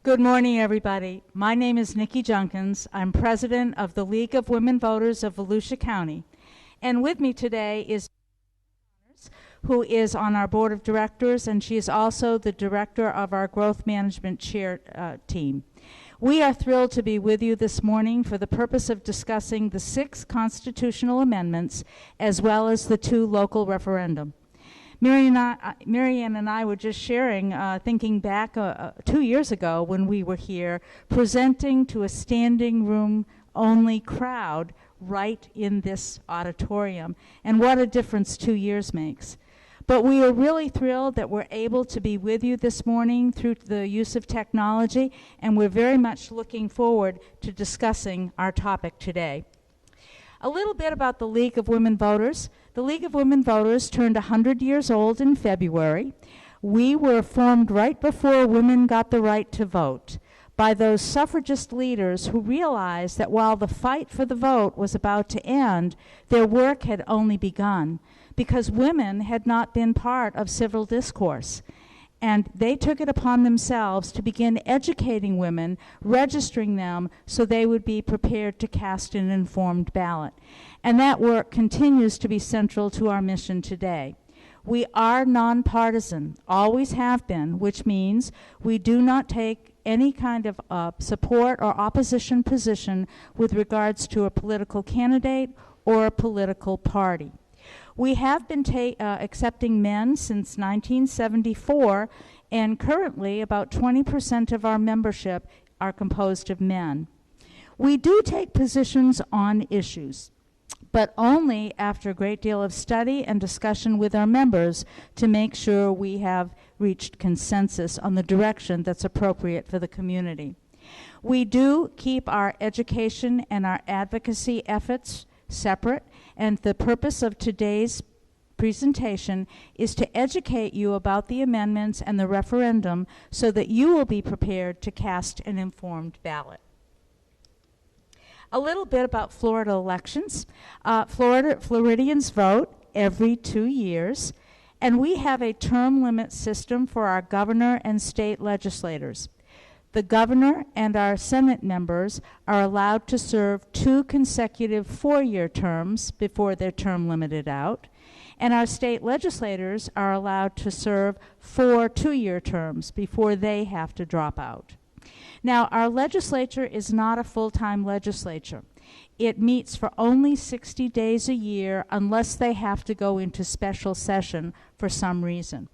Good morning, everybody. My name is Nikki Junkins. I'm president of the League of Women Voters of Volusia County. And with me today is who is on our board of directors, and she is also the director of our growth management chair team. We are thrilled to be with you this morning for the purpose of discussing the 6 constitutional amendments as well as the 2 local referendum. Marianne and I were just sharing, thinking back 2 years ago when we were here presenting to a standing room only crowd right in this auditorium, and what a difference 2 years makes. But we are really thrilled that we're able to be with you this morning through the use of technology, and we're very much looking forward to discussing our topic today. A little bit about the League of Women Voters. The League of Women Voters turned 100 years old in February. We were formed right before women got the right to vote by those suffragist leaders who realized that while the fight for the vote was about to end, their work had only begun because women had not been part of civil discourse. And they took it upon themselves to begin educating women, registering them so they would be prepared to cast an informed ballot. And that work continues to be central to our mission today. We are nonpartisan, always have been, which means we do not take any kind of support or opposition position with regards to a political candidate or a political party. We have been accepting men since 1974, and currently about 20% of our membership are composed of men. We do take positions on issues, but only after a great deal of study and discussion with our members to make sure we have reached consensus on the direction that's appropriate for the community. We do keep our education and our advocacy efforts separate, and the purpose of today's presentation is to educate you about the amendments and the referendum so that you will be prepared to cast an informed ballot. A little bit about Florida elections. Floridians vote every 2 years, and we have a term limit system for our governor and state legislators. The governor and our Senate members are allowed to serve 2 consecutive 4-year terms before their term limited out, and our state legislators are allowed to serve 4 2-year terms before they have to drop out. Now, our legislature is not a full-time legislature. It meets for only 60 days a year unless they have to go into special session for some reason.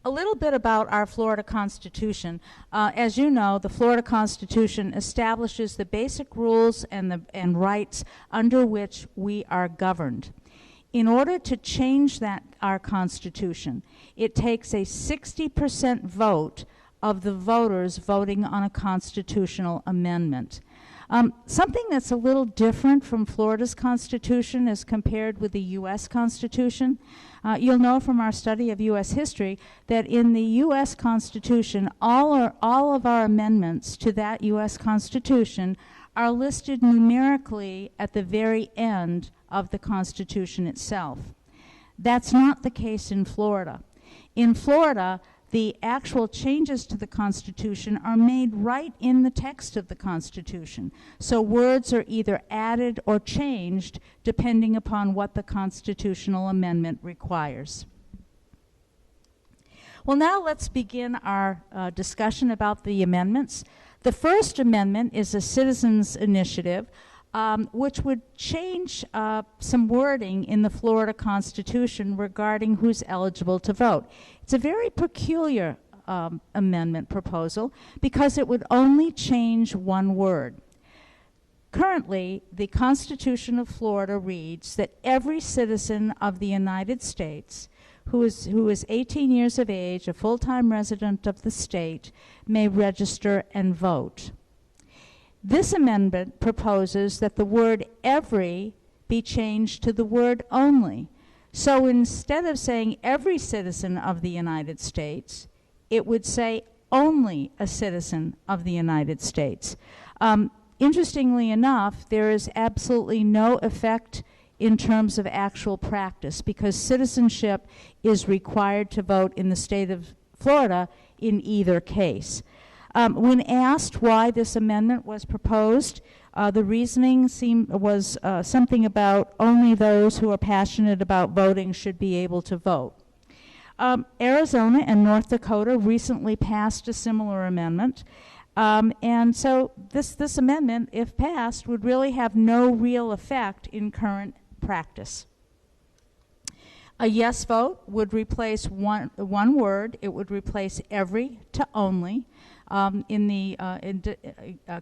A little bit about our Florida Constitution. As you know, the Florida Constitution establishes the basic rules and rights under which we are governed. In order to change our Constitution, it takes a 60% vote of the voters voting on a constitutional amendment. Something that's a little different from Florida's Constitution as compared with the U.S. Constitution. You'll know from our study of U.S. history that in the U.S. Constitution, all of our amendments to that U.S. Constitution are listed numerically at the very end of the Constitution itself. That's not the case in Florida. In Florida, the actual changes to the Constitution are made right in the text of the Constitution. So words are either added or changed depending upon what the constitutional amendment requires. Well, now let's begin our discussion about the amendments. The first amendment is a citizens' initiative, which would change some wording in the Florida Constitution regarding who's eligible to vote. It's a very peculiar amendment proposal because it would only change one word. Currently, the Constitution of Florida reads that every citizen of the United States who is 18 years of age, a full-time resident of the state, may register and vote. This amendment proposes that the word every be changed to the word only. So instead of saying every citizen of the United States, it would say only a citizen of the United States. Interestingly enough, there is absolutely no effect in terms of actual practice because citizenship is required to vote in the state of Florida in either case. When asked why this amendment was proposed, the reasoning was something about only those who are passionate about voting should be able to vote. Arizona and North Dakota recently passed a similar amendment. And so this amendment, if passed, would really have no real effect in current practice. A yes vote would replace one word. It would replace every to only in the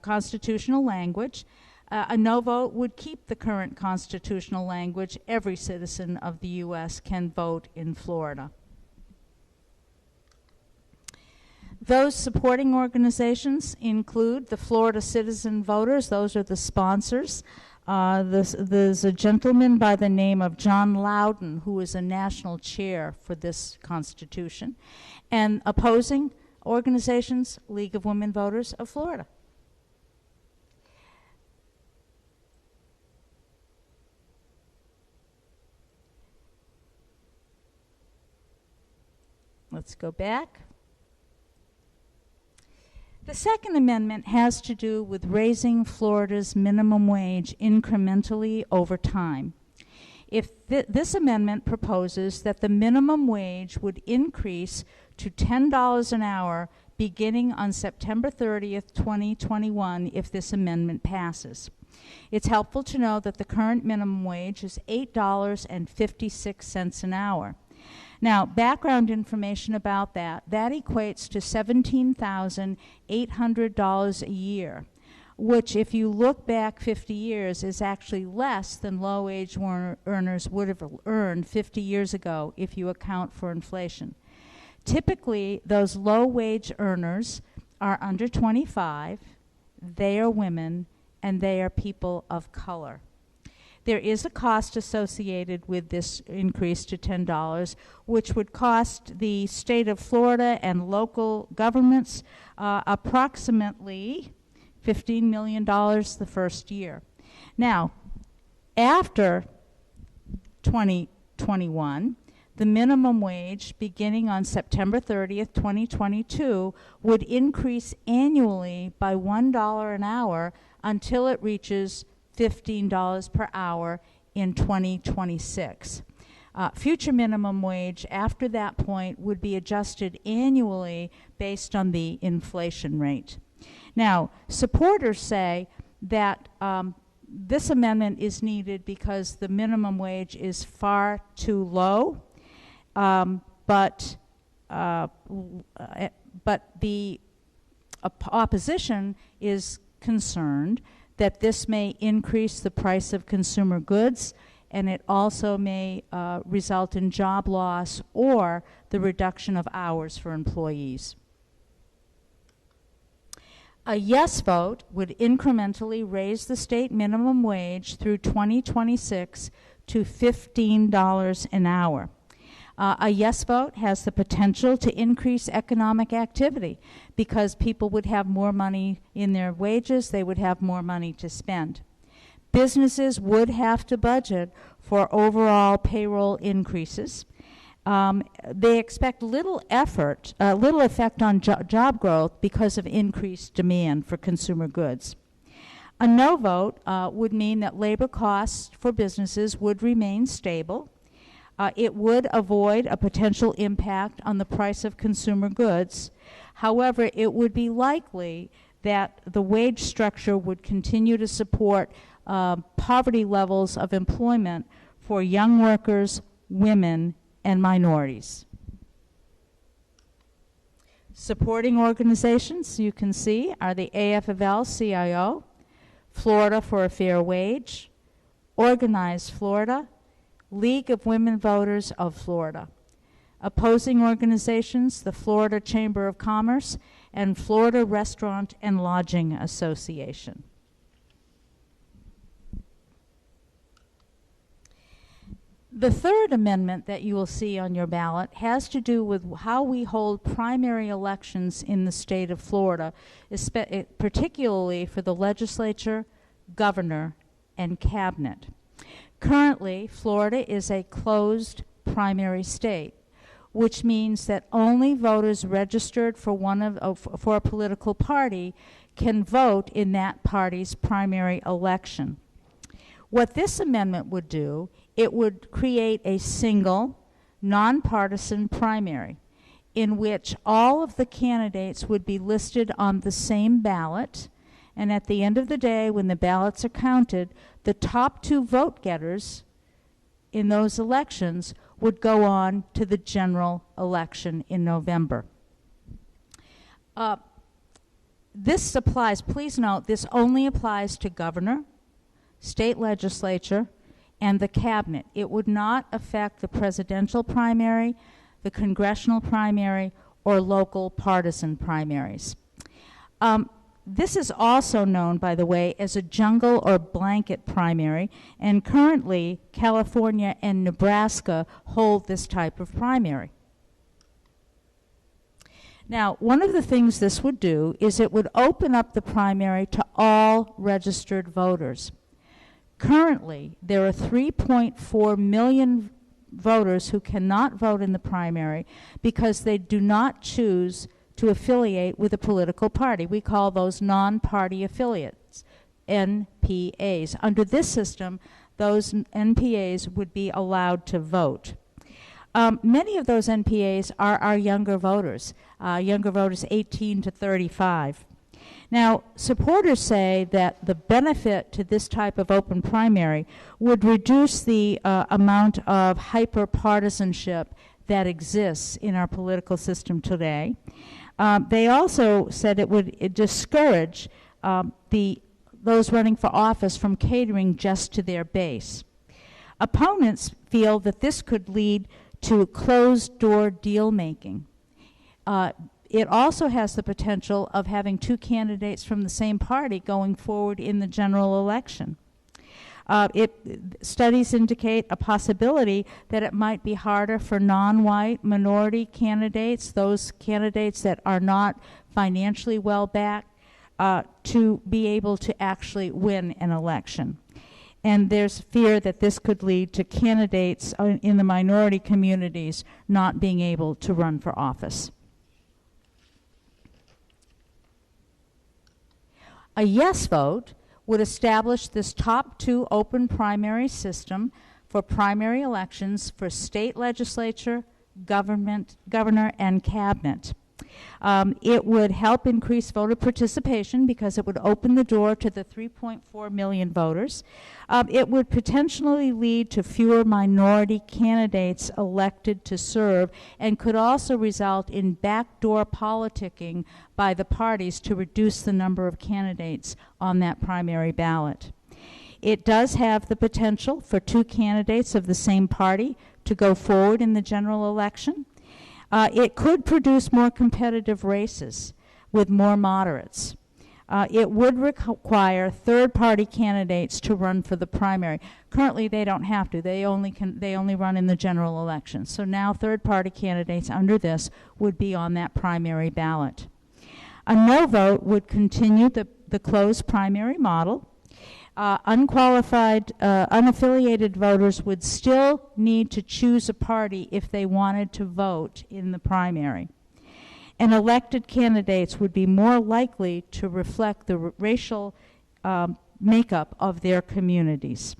constitutional language. A no vote would keep the current constitutional language. Every citizen of the U.S. can vote in Florida. Those supporting organizations include the Florida Citizen Voters. Those are the sponsors. There's a gentleman by the name of John Loudon, who is a national chair for this Constitution. And opposing organizations, League of Women Voters of Florida. Let's go back. The Second Amendment has to do with raising Florida's minimum wage incrementally over time. If this amendment proposes that the minimum wage would increase to $10 an hour beginning on September 30th, 2021, if this amendment passes. It's helpful to know that the current minimum wage is $8.56 an hour. Now, background information about that equates to $17,800 a year, which, if you look back 50 years, is actually less than low-wage earners would have earned 50 years ago if you account for inflation. Typically, those low-wage earners are under 25, they are women, and they are people of color. There is a cost associated with this increase to $10, which would cost the state of Florida and local governments approximately $15 million the first year. Now, after 2021, the minimum wage beginning on September 30th, 2022, would increase annually by $1 an hour until it reaches $15 per hour in 2026. Future minimum wage after that point would be adjusted annually based on the inflation rate. Now, supporters say that this amendment is needed because the minimum wage is far too low, but the opposition is concerned that this may increase the price of consumer goods, and it also may result in job loss or the reduction of hours for employees. A yes vote would incrementally raise the state minimum wage through 2026 to $15 an hour. A yes vote has the potential to increase economic activity because people would have more money in their wages, they would have more money to spend. Businesses would have to budget for overall payroll increases. They expect little effect on job growth because of increased demand for consumer goods. A no vote would mean that labor costs for businesses would remain stable. It would avoid a potential impact on the price of consumer goods. However, it would be likely that the wage structure would continue to support poverty levels of employment for young workers, women, and minorities. Supporting organizations, you can see, are the AFL-CIO, Florida for a Fair Wage, Organize Florida, League of Women Voters of Florida. Opposing organizations, the Florida Chamber of Commerce and Florida Restaurant and Lodging Association. The third amendment that you will see on your ballot has to do with how we hold primary elections in the state of Florida, particularly for the legislature, governor, and cabinet. Currently, Florida is a closed primary state, which means that only voters registered for for a political party can vote in that party's primary election. What this amendment would do, it would create a single, nonpartisan primary in which all of the candidates would be listed on the same ballot, and at the end of the day, when the ballots are counted, the top 2 vote getters in those elections would go on to the general election in November. This applies, please note, this only applies to governor, state legislature, and the cabinet. It would not affect the presidential primary, the congressional primary, or local partisan primaries. This is also known, by the way, as a jungle or blanket primary, and currently California and Nebraska hold this type of primary. Now, one of the things this would do is it would open up the primary to all registered voters. Currently, there are 3.4 million voters who cannot vote in the primary because they do not choose to affiliate with a political party. We call those non-party affiliates, NPAs. Under this system, those NPAs would be allowed to vote. Many of those NPAs are our younger voters 18 to 35. Now, supporters say that the benefit to this type of open primary would reduce the amount of hyper-partisanship that exists in our political system today. They also said it would discourage those running for office from catering just to their base. Opponents feel that this could lead to closed-door deal-making. It also has the potential of having 2 candidates from the same party going forward in the general election. Studies indicate a possibility that it might be harder for non-white minority candidates, those candidates that are not financially well-backed, to be able to actually win an election. And there's fear that this could lead to candidates in the minority communities not being able to run for office. A yes vote would establish this top 2 open primary system for primary elections for state legislature, governor, and cabinet. It would help increase voter participation because it would open the door to the 3.4 million voters. It would potentially lead to fewer minority candidates elected to serve and could also result in backdoor politicking by the parties to reduce the number of candidates on that primary ballot. It does have the potential for 2 candidates of the same party to go forward in the general election. It could produce more competitive races with more moderates. It would require third-party candidates to run for the primary. Currently, they don't have to. They only run in the general election. So now third-party candidates under this would be on that primary ballot. A no vote would continue the closed primary model. Unqualified, unaffiliated voters would still need to choose a party if they wanted to vote in the primary. And elected candidates would be more likely to reflect the racial makeup of their communities.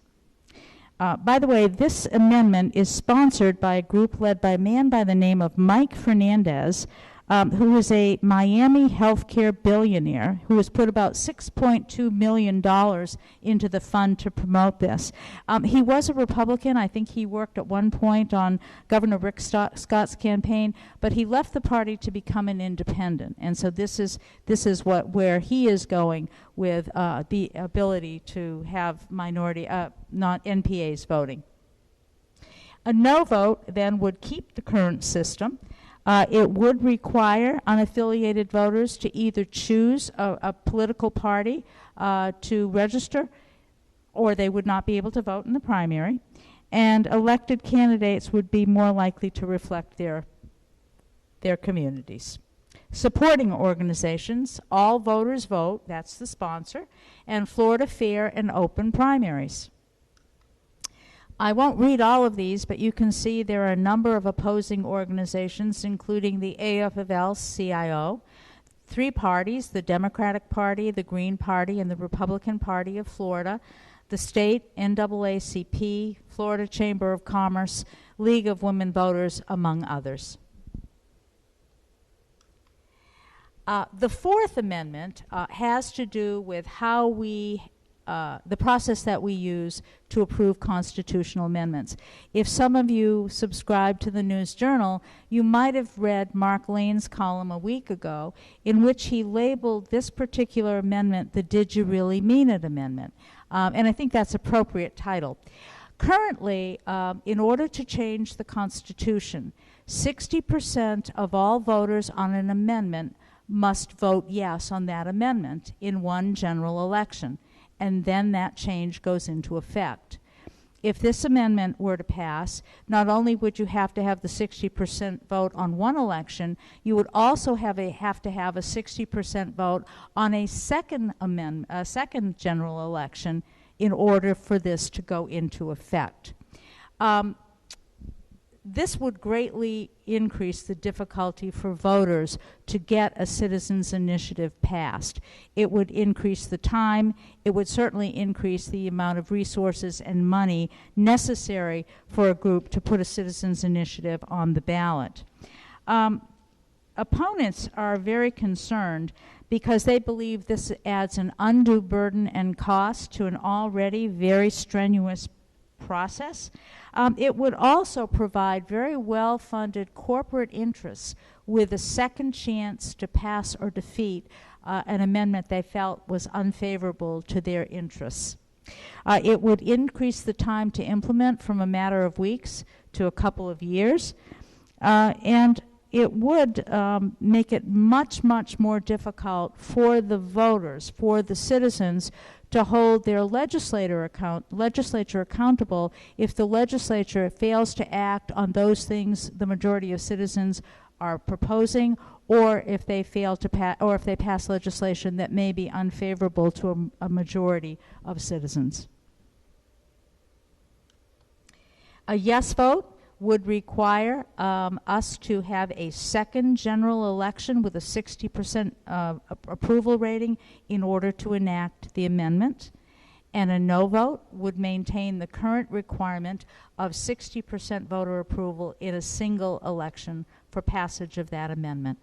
By the way, this amendment is sponsored by a group led by a man by the name of Mike Fernandez, who is a Miami healthcare billionaire who has put about $6.2 million into the fund to promote this. He was a Republican. I think he worked at one point on Governor Rick Scott's campaign, but he left the party to become an independent. And so this is where he is going with the ability to have minority, not NPAs voting. A no vote then would keep the current system. It would require unaffiliated voters to either choose a political party to register, or they would not be able to vote in the primary. And elected candidates would be more likely to reflect their communities. Supporting organizations, All Voters Vote, that's the sponsor, and Florida Fair and Open Primaries. I won't read all of these, but you can see there are a number of opposing organizations, including the AFL-CIO, 3 parties, the Democratic Party, the Green Party, and the Republican Party of Florida, the state NAACP, Florida Chamber of Commerce, League of Women Voters, among others. The Fourth Amendment has to do with how the process that we use to approve constitutional amendments. If some of you subscribe to the News Journal, you might have read Mark Lane's column a week ago in which he labeled this particular amendment the "Did You Really Mean It" amendment. And I think that's appropriate title. Currently, in order to change the Constitution, 60% of all voters on an amendment must vote yes on that amendment in one general election, and then that change goes into effect. If this amendment were to pass, not only would you have to have the 60% vote on one election, you would also have to have a 60% vote on a second general election in order for this to go into effect. This would greatly increase the difficulty for voters to get a citizens' initiative passed. It would increase the time. It would certainly increase the amount of resources and money necessary for a group to put a citizens' initiative on the ballot. Opponents are very concerned because they believe this adds an undue burden and cost to an already very strenuous process. It would also provide very well-funded corporate interests with a second chance to pass or defeat an amendment they felt was unfavorable to their interests. It would increase the time to implement from a matter of weeks to a couple of years, and it would make it much, much more difficult for the voters, for the citizens, to hold their legislature accountable if the legislature fails to act on those things the majority of citizens are proposing, or if they fail to pass legislation that may be unfavorable to a majority of citizens. A yes vote would require us to have a second general election with a 60% approval rating in order to enact the amendment. And a no vote would maintain the current requirement of 60% voter approval in a single election for passage of that amendment.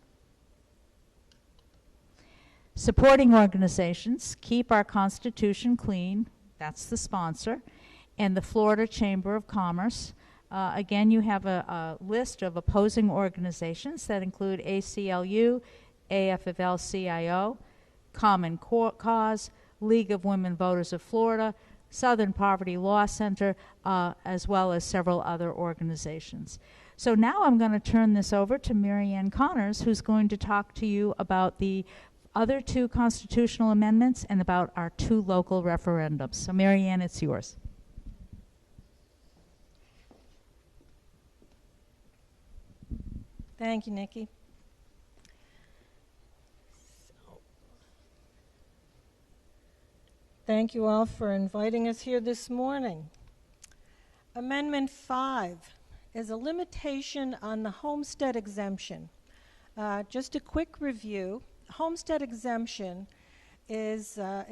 Supporting organizations: Keep Our Constitution Clean, that's the sponsor, and the Florida Chamber of Commerce. Again, you have a list of opposing organizations that include ACLU, AFL-CIO, Common Cause, League of Women Voters of Florida, Southern Poverty Law Center, as well as several other organizations. So now I'm going to turn this over to Mary Ann Connors, who's going to talk to you about the other 2 constitutional amendments and about our 2 local referendums. So Mary Ann, it's yours. Thank you, Nikki. Thank you all for inviting us here this morning. Amendment 5 is a limitation on the homestead exemption. Just a quick review. Homestead exemption is a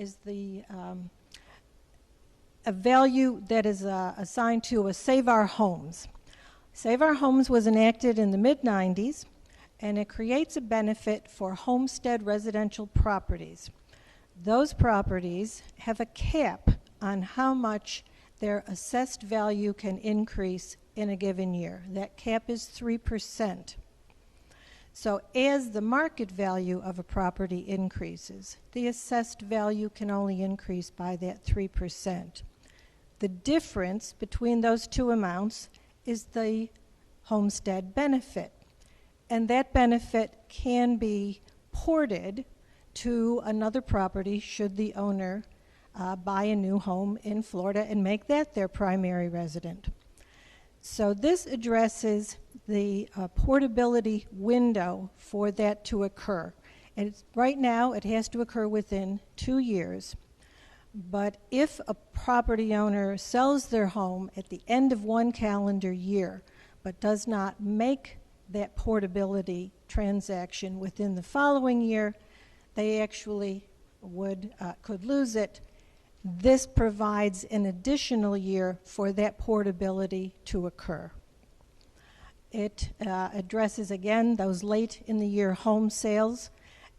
value that is assigned to a Save Our Homes. Save Our Homes was enacted in the mid-90s, and it creates a benefit for homestead residential properties. Those properties have a cap on how much their assessed value can increase in a given year. That cap is 3%. So as the market value of a property increases, the assessed value can only increase by that 3%. The difference between those 2 amounts is the homestead benefit, and that benefit can be ported to another property should the owner buy a new home in Florida and make that their primary resident. So this addresses the portability window for that to occur. And right now it has to occur within 2 years. But if a property owner sells their home at the end of one calendar year, but does not make that portability transaction within the following year, they actually could lose it. This provides an additional year for that portability to occur. It addresses, again, those late in the year home sales,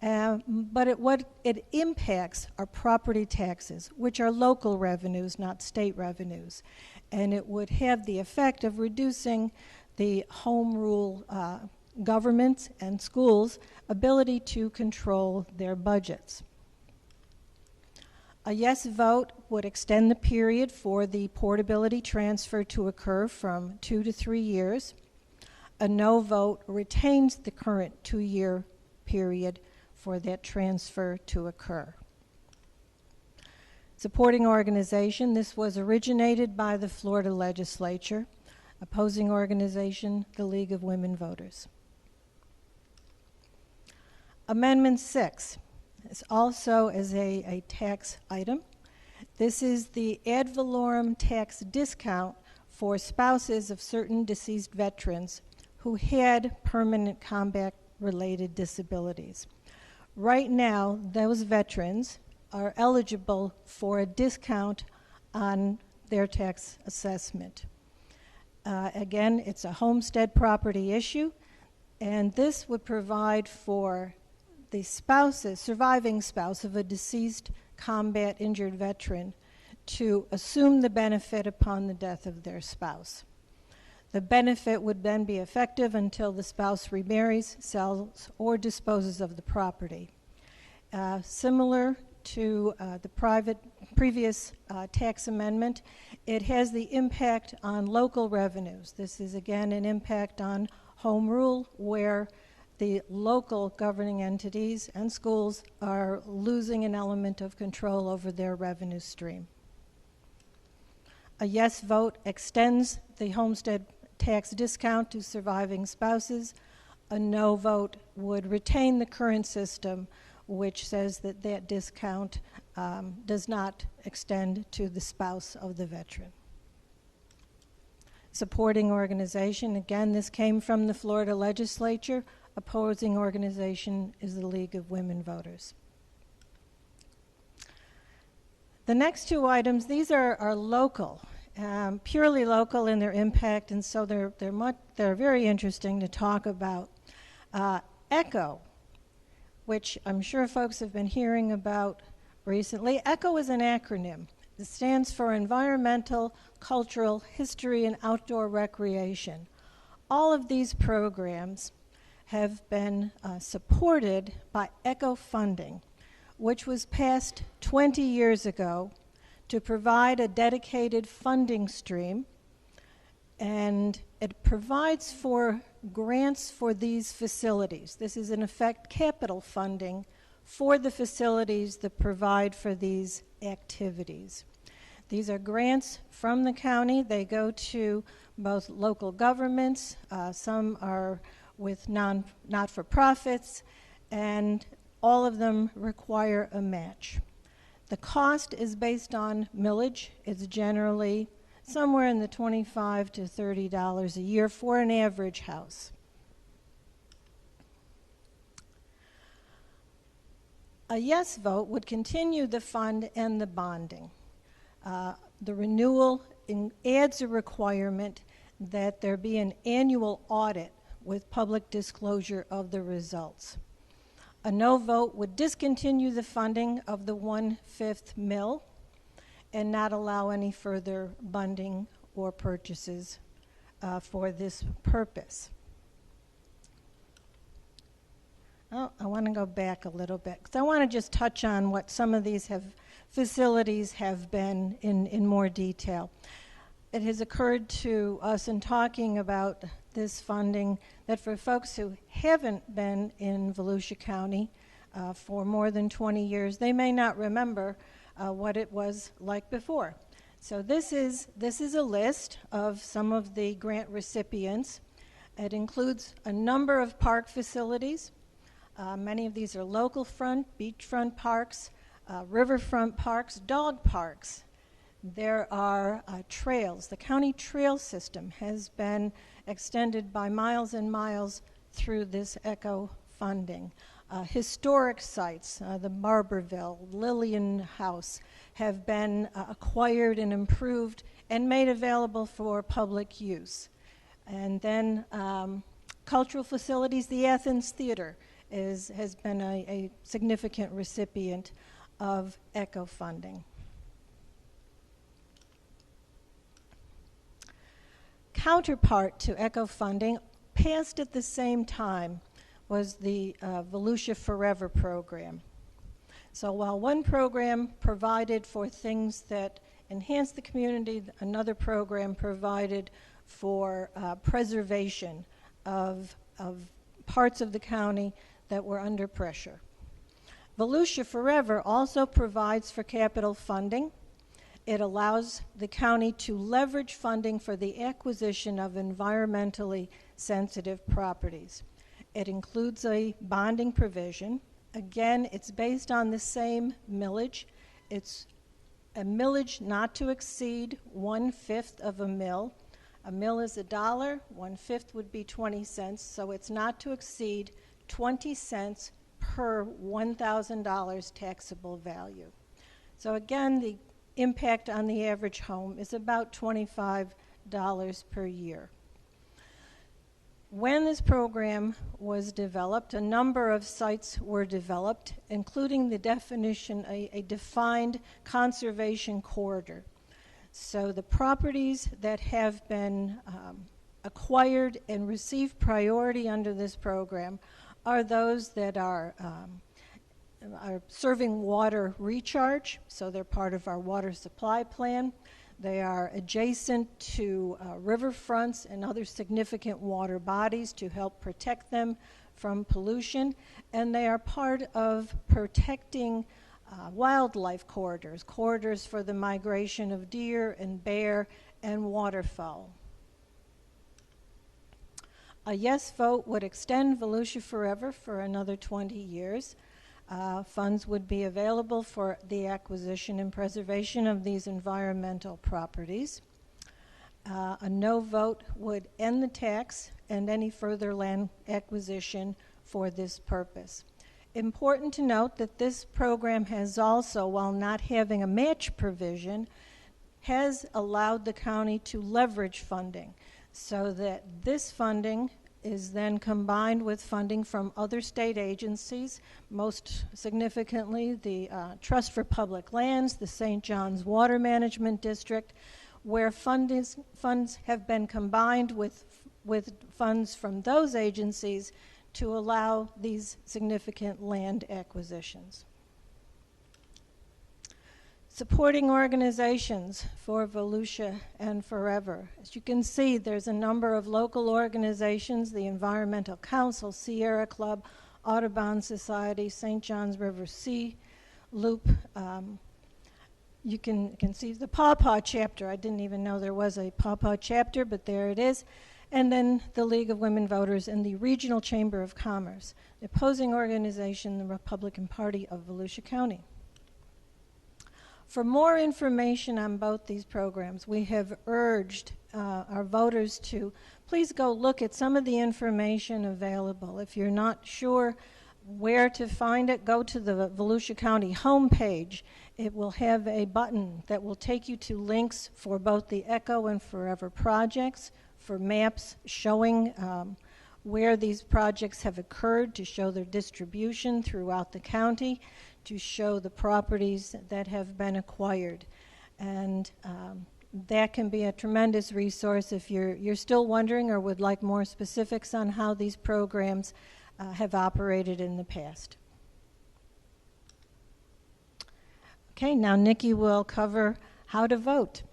but what it impacts are property taxes, which are local revenues, not state revenues. And it would have the effect of reducing the home rule governments and schools' ability to control their budgets. A yes vote would extend the period for the portability transfer to occur from 2 to 3 years. A no vote retains the current 2-year period for that transfer to occur. Supporting organization, this was originated by the Florida legislature. Opposing organization, the League of Women Voters. Amendment 6 is also as a tax item. This is the ad valorem tax discount for spouses of certain deceased veterans who had permanent combat-related disabilities. Right now, those veterans are eligible for a discount on their tax assessment. Again, it's a homestead property issue, and this would provide for the surviving spouse of a deceased combat injured veteran to assume the benefit upon the death of their spouse. The benefit would then be effective until the spouse remarries, sells, or disposes of the property. Similar to the previous tax amendment, it has the impact on local revenues. This is, again, an impact on home rule, where the local governing entities and schools are losing an element of control over their revenue stream. A yes vote extends the homestead tax discount to surviving spouses. A no vote would retain the current system, which says that that discount does not extend to the spouse of the veteran. Supporting organization, again, this came from the Florida legislature. Opposing organization is the League of Women Voters. The next two items, these are local, purely local in their impact, and so they're very interesting to talk about. ECHO, which I'm sure folks have been hearing about recently. ECHO is an acronym. It stands for Environmental, Cultural, History, and Outdoor Recreation. All of these programs have been supported by ECHO funding, which was passed 20 years ago to provide a dedicated funding stream, and it provides for grants for these facilities. This is, in effect, capital funding for the facilities that provide for these activities. These are grants from the county. They go to both local governments, some are with not-for-profits, and all of them require a match. The cost is based on millage. It's generally somewhere in the $25 to $30 a year for an average house. A yes vote would continue the fund and the bonding. The renewal adds a requirement that there be an annual audit with public disclosure of the results. A no vote would discontinue the funding of the 1/5 mill and not allow any further bonding or purchases for this purpose. Oh, I want to go back a little bit, because I want to just touch on what some of these facilities have been in more detail. It has occurred to us in talking about this funding that for folks who haven't been in Volusia County for more than 20 years, they may not remember what it was like before. So this is a list of some of the grant recipients. It includes a number of park facilities. Many of these are local front, beachfront parks. riverfront parks, dog parks. There are trails. The county trail system has been extended by miles and miles through this ECHO funding. Historic sites, the Barberville, Lillian House, have been acquired and improved and made available for public use. And then cultural facilities, the Athens Theater has been a significant recipient of ECHO funding. Counterpart to ECHO funding, passed at the same time, was the Volusia Forever program. So while one program provided for things that enhanced the community, another program provided for preservation of parts of the county that were under pressure. Volusia Forever also provides for capital funding. It allows the county to leverage funding for the acquisition of environmentally sensitive properties. It includes a bonding provision. Again, it's based on the same millage. It's a millage not to exceed 1/5 of a mill. A mill is $1, 1/5 would be 20 cents, so it's not to exceed 20 cents per $1,000 taxable value. So again, the impact on the average home is about $25 per year. When this program was developed, a number of sites were developed, including the definition, a defined conservation corridor. So the properties that have been acquired and receive priority under this program are those that are serving water recharge, so they're part of our water supply plan. They are adjacent to riverfronts and other significant water bodies to help protect them from pollution, and they are part of protecting wildlife corridors, corridors for the migration of deer and bear and waterfowl. A yes vote would extend Volusia Forever for another 20 years. Funds would be available for the acquisition and preservation of these environmental properties. A no vote would end the tax and any further land acquisition for this purpose. Important to note that this program has also, while not having a match provision, has allowed the county to leverage funding so that this funding is then combined with funding from other state agencies, most significantly the Trust for Public Lands, the St. John's Water Management District, where funds have been combined with funds from those agencies to allow these significant land acquisitions. Supporting organizations for Volusia and Forever. As you can see, there's a number of local organizations, the Environmental Council, Sierra Club, Audubon Society, St. John's River Sea Loop. You can see the Paw Paw chapter. I didn't even know there was a Paw Paw chapter, but there it is. And then the League of Women Voters and the Regional Chamber of Commerce, the opposing organization, the Republican Party of Volusia County. For more information on both these programs, we have urged our voters to please go look at some of the information available. If you're not sure where to find it, go to the Volusia County homepage. It will have a button that will take you to links for both the ECHO and Forever projects, for maps showing where these projects have occurred, to show their distribution throughout the county, to show the properties that have been acquired. And that can be a tremendous resource if you're still wondering or would like more specifics on how these programs have operated in the past. Okay, now Nikki will cover how to vote.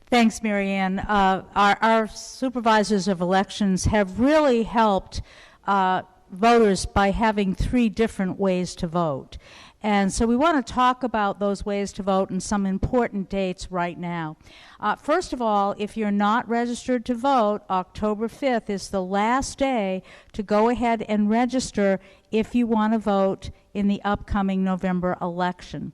Thanks, Marianne. Our supervisors of elections have really helped voters by having 3 different ways to vote. And so we want to talk about those ways to vote and some important dates right now. First of all, if you're not registered to vote, October 5th is the last day to go ahead and register if you want to vote in the upcoming November election.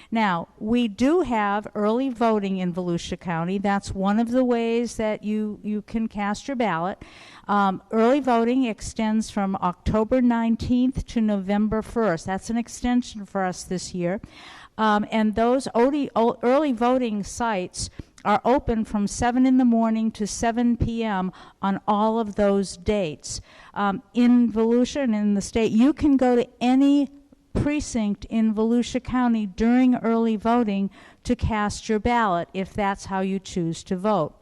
Now, we do have early voting in Volusia County. That's one of the ways that you can cast your ballot. Early voting extends from October 19th to November 1st. That's an extension for us this year. And those early voting sites are open from 7 in the morning to 7 p.m. on all of those dates. In Volusia and in the state, you can go to any precinct in Volusia County during early voting to cast your ballot if that's how you choose to vote.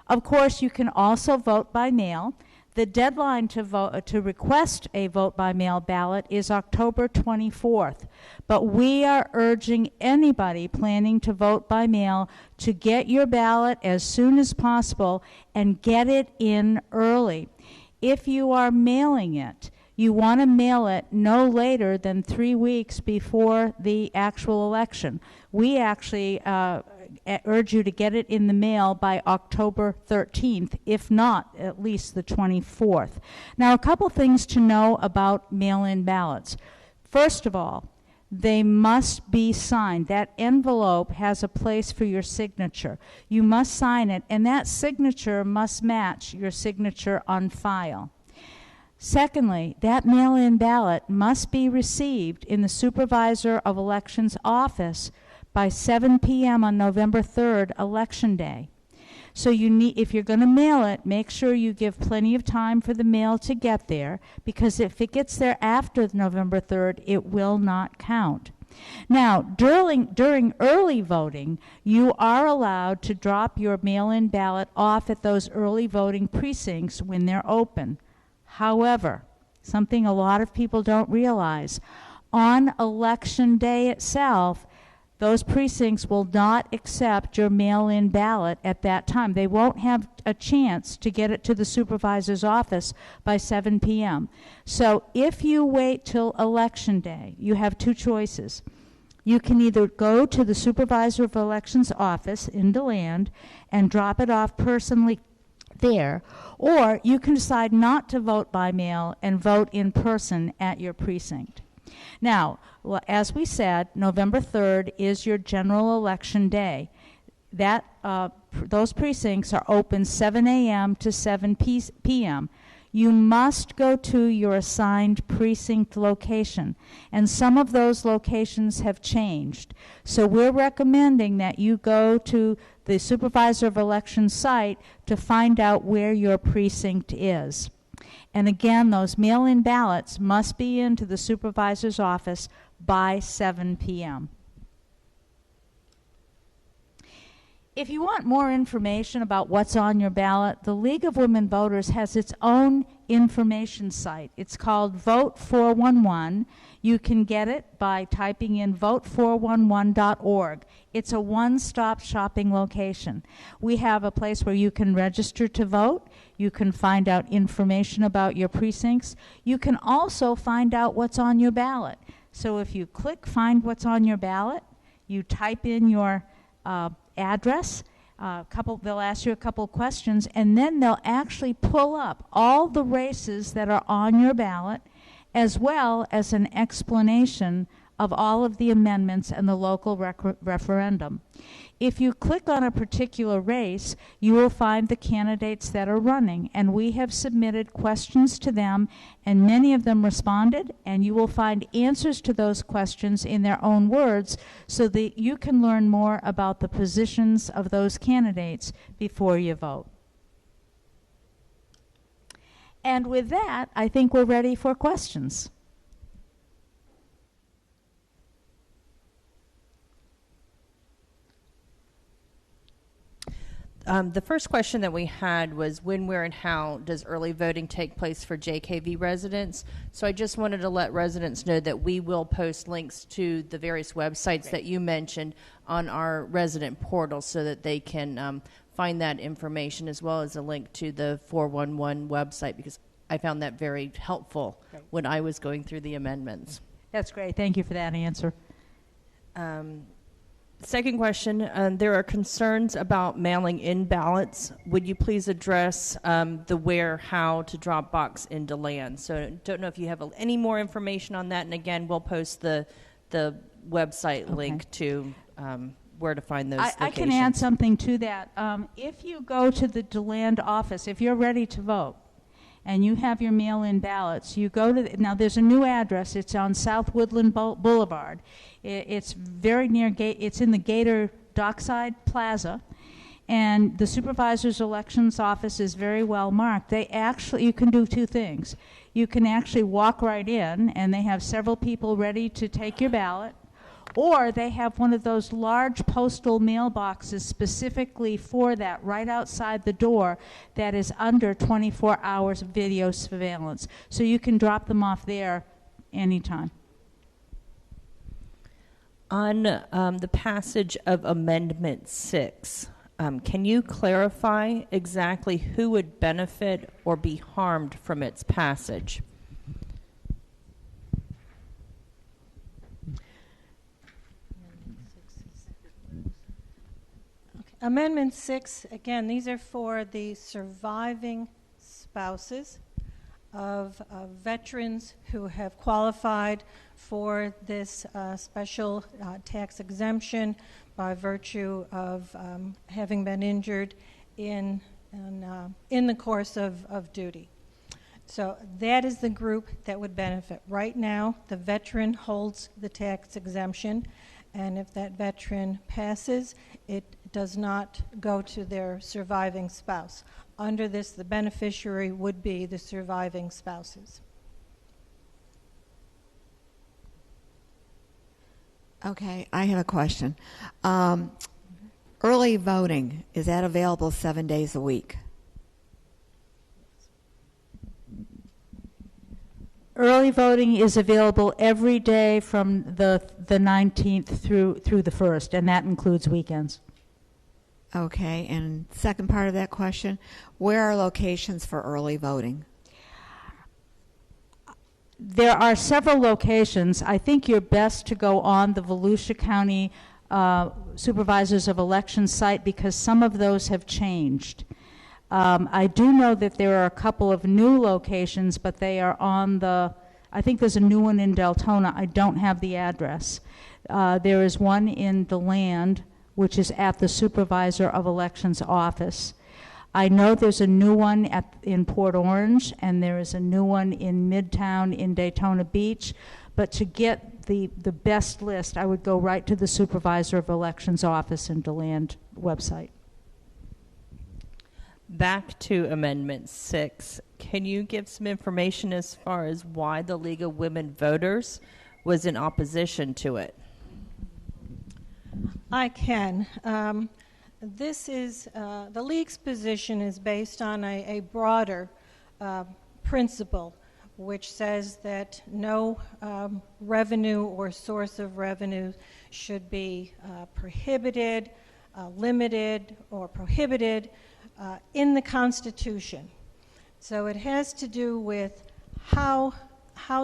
Of course, you can also vote by mail. The deadline to request a vote by mail ballot is October 24th, but we are urging anybody planning to vote by mail to get your ballot as soon as possible and get it in early. If you are mailing it, you want to mail it no later than 3 weeks before the actual election. We actually urge you to get it in the mail by October 13th, if not at least the 24th. Now, a couple things to know about mail-in ballots. First of all, they must be signed. That envelope has a place for your signature. You must sign it, and that signature must match your signature on file. Secondly, that mail-in ballot must be received in the Supervisor of Elections office by 7 p.m. on November 3rd, Election Day. So if you're going to mail it, make sure you give plenty of time for the mail to get there, because if it gets there after November 3rd, it will not count. Now, during early voting, you are allowed to drop your mail-in ballot off at those early voting precincts when they're open. However, something a lot of people don't realize, on Election Day itself, those precincts will not accept your mail-in ballot at that time. They won't have a chance to get it to the supervisor's office by 7 p.m. So if you wait till Election Day, you have two choices. You can either go to the Supervisor of Elections office in DeLand and drop it off personally there, or you can decide not to vote by mail and vote in person at your precinct. Now, as we said, November 3rd is your general election day. Those precincts are open 7 a.m. to 7 p.m. You must go to your assigned precinct location, and some of those locations have changed. So we're recommending that you go to the Supervisor of Elections site to find out where your precinct is. And again, those mail-in ballots must be into the supervisor's office by 7 p.m. If you want more information about what's on your ballot, the League of Women Voters has its own information site. It's called Vote 411. You can get it by typing in vote411.org. It's a one-stop shopping location. We have a place where you can register to vote. You can find out information about your precincts. You can also find out what's on your ballot. So if you click Find What's on Your Ballot, you type in your address, they'll ask you a couple questions, and then they'll actually pull up all the races that are on your ballot, as well as an explanation of all of the amendments and the local referendum. If you click on a particular race, you will find the candidates that are running, and we have submitted questions to them, and many of them responded, and you will find answers to those questions in their own words so that you can learn more about the positions of those candidates before you vote. And with that, I think we're ready for questions. The first question that we had was when, where, and how does early voting take place for JKV residents? So I just wanted to let residents know that we will post links to the various websites that you mentioned on our resident portal so that they can find that information, as well as a link to the 411 website, because I found that very helpful when I was going through the amendments. That's great. Thank you for that answer. Second question, there are concerns about mailing in ballots. Would you please address the where, how to drop box in DeLand? So don't know if you have any more information on that. And again, we'll post the website link to where to find those locations. I can add something to that. If you go to the DeLand office, if you're ready to vote, and you have your mail-in ballots, you go to, now there's a new address, it's on South Woodland Boulevard. It's very near, it's in the Gator Dockside Plaza, and the supervisor's elections office is very well marked. They actually, you can do two things. You can actually walk right in, and they have several people ready to take your ballot, or they have one of those large postal mailboxes specifically for that right outside the door that is under 24 hours of video surveillance. So you can drop them off there anytime. On the passage of Amendment 6, can you clarify exactly who would benefit or be harmed from its passage? Amendment 6, again, these are for the surviving spouses of veterans who have qualified for this special tax exemption by virtue of having been injured in the course of duty. So that is the group that would benefit. Right now, the veteran holds the tax exemption, and if that veteran passes, it does not go to their surviving spouse. Under this, the beneficiary would be the surviving spouses. Okay, I have a question. Early voting, is that available 7 days a week? Early voting is available every day from the 19th through the 1st, and that includes weekends. Okay, and second part of that question, where are locations for early voting? There are several locations. I think you're best to go on the Volusia County Supervisors of Elections site because some of those have changed. I do know that there are a couple of new locations, but they are on the, I think there's a new one in Deltona. I don't have the address. There is one in DeLand, which is at the Supervisor of Elections office. I know there's a new one in Port Orange, and there is a new one in Midtown in Daytona Beach. But to get the best list, I would go right to the Supervisor of Elections office in DeLand website. Back to Amendment 6, can you give some information as far as why the League of Women Voters was in opposition to it? I can. This is, the League's position is based on a broader principle which says that no revenue or source of revenue should be prohibited, limited, or prohibited in the Constitution. So it has to do with how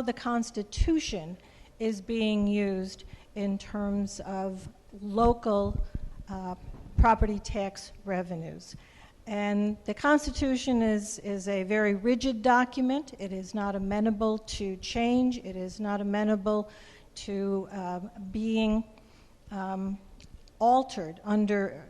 the Constitution is being used in terms of local property tax revenues. And the Constitution is a very rigid document. It is not amenable to change. It is not amenable to being altered under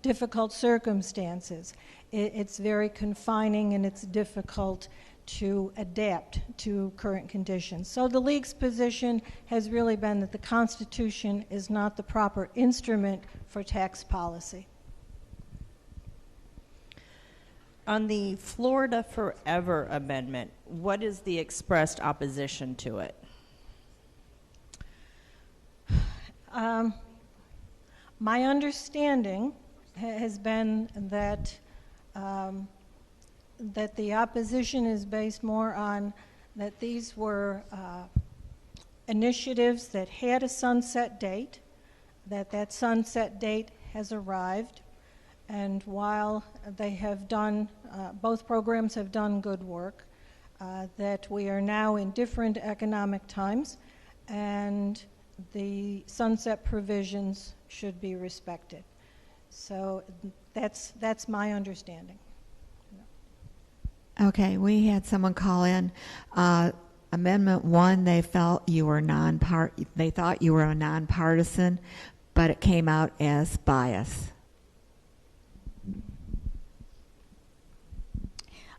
difficult circumstances. It's very confining and it's difficult to adapt to current conditions. So the League's position has really been that the Constitution is not the proper instrument for tax policy. On the Florida Forever Amendment, what is the expressed opposition to it? My understanding has been that that the opposition is based more on that these were initiatives that had a sunset date, that sunset date has arrived, and while they have done, both programs have done good work, that we are now in different economic times, and the sunset provisions should be respected. So that's my understanding. Okay, we had someone call in. Amendment 1, they felt you were they thought you were a nonpartisan, but it came out as bias.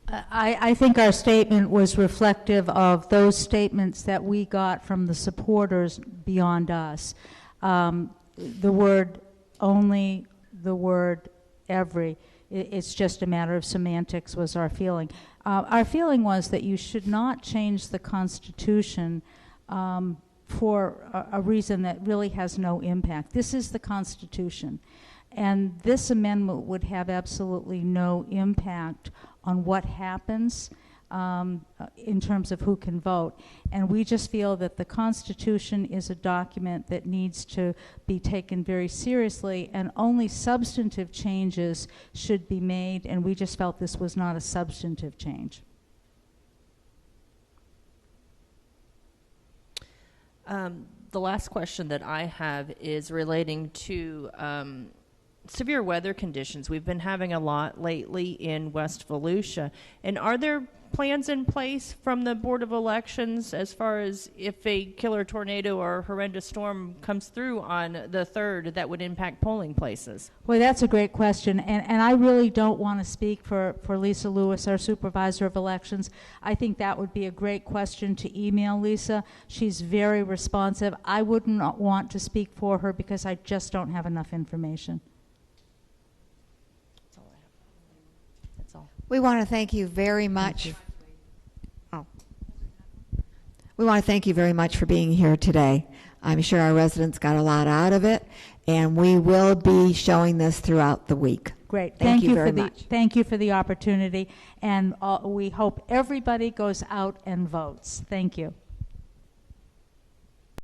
I think our statement was reflective of those statements that we got from the supporters beyond us. The word only, the word every, it's just a matter of semantics was our feeling. Our feeling was that you should not change the Constitution for a reason that really has no impact. This is the Constitution, and this amendment would have absolutely no impact on what happens in terms of who can vote. And we just feel that the Constitution is a document that needs to be taken very seriously, and only substantive changes should be made, and we just felt this was not a substantive change. The last question that I have is relating to severe weather conditions. We've been having a lot lately in West Volusia. And are there plans in place from the Board of Elections as far as if a killer tornado or horrendous storm comes through on the 3rd that would impact polling places? Well, that's a great question, and I really don't want to speak for Lisa Lewis, our supervisor of elections. I think that would be a great question to email Lisa. She's very responsive. I wouldn't want to speak for her because I just don't have enough information. That's all I have. That's all. We want to thank you very much. We want to thank you very much for being here today. I'm sure our residents got a lot out of it, and we will be showing this throughout the week. Great. Thank you very for much. Thank you for the opportunity, and we hope everybody goes out and votes. Thank you.